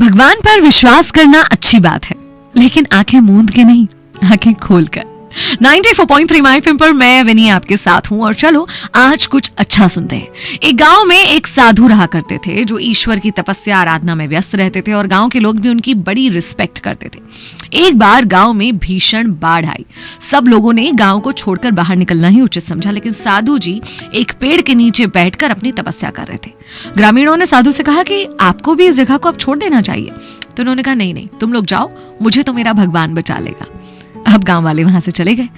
भगवान पर विश्वास करना अच्छी बात है, लेकिन आंखें मूंद के नहीं, आंखें खोलकर। 94.3 माय एफएम पर मैं विनी आपके साथ हूं और चलो आज कुछ अच्छा सुनते हैं। एक गांव में एक साधु रहा करते थे जो ईश्वर की तपस्या आराधना में व्यस्त रहते थे और गांव के लोग भी उनकी बड़ी रिस्पेक्ट करते थे। एक बार गांव में भीषण बाढ़ आई। सब लोगों ने गांव को छोड़कर बाहर निकलना ही उचित समझा, लेकिन साधु जी एक पेड़ के नीचे बैठकर अपनी तपस्या कर रहे थे। ग्रामीणों ने साधु से कहा कि आपको भी इस जगह को अब छोड़ देना चाहिए। तो उन्होंने कहा नहीं, तुम लोग जाओ, मुझे तो मेरा भगवान बचा लेगा। अब गांव वाले वहां से चले गए।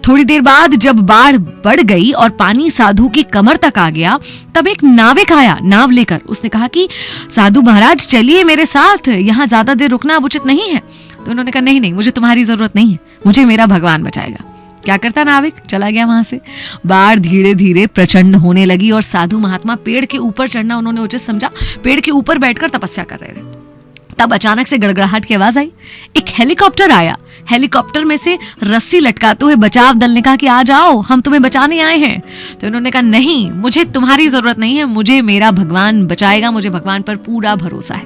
थोड़ी देर बाद जब बाढ़ बढ़ गई और पानी साधु की कमर तक आ गया, तब एक नाविक आया नाव लेकर। उसने कहा कि साधु महाराज चलिए मेरे साथ, यहाँ ज्यादा देर रुकना अब उचित नहीं है। तो उन्होंने कहा नहीं, मुझे तुम्हारी जरूरत नहीं है, मुझे मेरा भगवान बचाएगा। क्या करता नाविक, चला गया वहां से। बाढ़ धीरे धीरे प्रचंड होने लगी और साधु महात्मा पेड़ के ऊपर चढ़ना उन्होंने उचित समझा। पेड़ के ऊपर बैठकर तपस्या कर रहे थे। तब अचानक से गड़गड़ाहट की आवाज आई। एक हेलीकॉप्टर आया। हेलीकॉप्टर में से रस्सी लटकाते हुए बचाव दल ने कहा कि आ जाओ, हम तुम्हें बचाने आए हैं। तो उन्होंने कहा नहीं, मुझे तुम्हारी जरूरत नहीं है, मुझे मेरा भगवान बचाएगा, मुझे भगवान पर पूरा भरोसा है।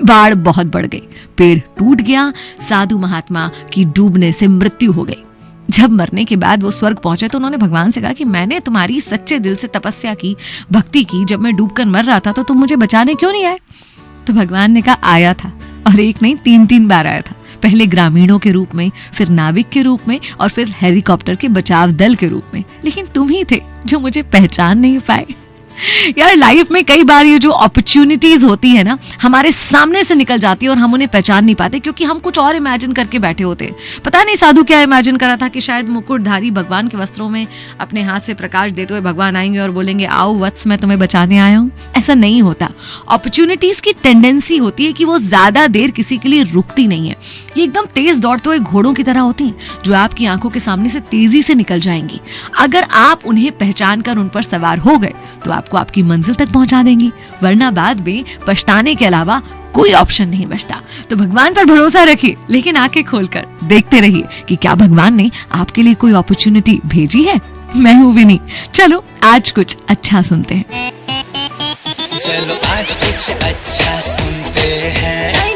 बाढ़ बहुत बढ़ गई, पेड़ टूट गया, साधु महात्मा की डूबने से मृत्यु हो गई। जब मरने के बाद वो स्वर्ग पहुंचे तो उन्होंने भगवान से कहा कि मैंने तुम्हारी सच्चे दिल से तपस्या की, भक्ति की, जब मैं डूबकर मर रहा था तो तुम मुझे बचाने क्यों नहीं आए? तो भगवान ने कहा आया था, और एक नहीं 3 बार आया था। पहले ग्रामीणों के रूप में, फिर नाविक के रूप में और फिर हेलीकॉप्टर के बचाव दल के रूप में। लेकिन तुम ही थे जो मुझे पहचान नहीं पाए। यार लाइफ में कई बार ये जो अपॉर्चुनिटीज होती है ना, हमारे सामने से निकल जाती है और हम उन्हें पहचान नहीं पाते क्योंकि हम कुछ और इमेजिन करके बैठे होते हैं। पता नहीं साधु क्या इमेजिन करा था कि शायद मुकुटधारी भगवान के वस्त्रों में अपने हाथ से प्रकाश देते हुए भगवान आएंगे और बोलेंगे आओ वत्स, मैं तुम्हें बचाने आया हूँ। ऐसा नहीं होता। अपॉर्चुनिटीज की टेंडेंसी होती है कि वो ज्यादा देर किसी के लिए रुकती नहीं है। ये एकदम तेज दौड़ते हुए घोड़ों की तरह होती हैं जो आपकी आंखों के सामने से तेजी से निकल जाएंगी। अगर आप उन्हें पहचान कर उन पर सवार हो गए तो आपको आपकी मंजिल तक पहुंचा देंगी, वरना बाद में पछताने के अलावा कोई ऑप्शन नहीं बचता। तो भगवान पर भरोसा रखिए, लेकिन आंखें खोलकर देखते रहिए कि क्या भगवान ने आपके लिए कोई अपॉर्चुनिटी भेजी है। मैं हूं विनी, चलो आज कुछ अच्छा सुनते हैं। चलो आज कुछ अच्छा सुनते हैं।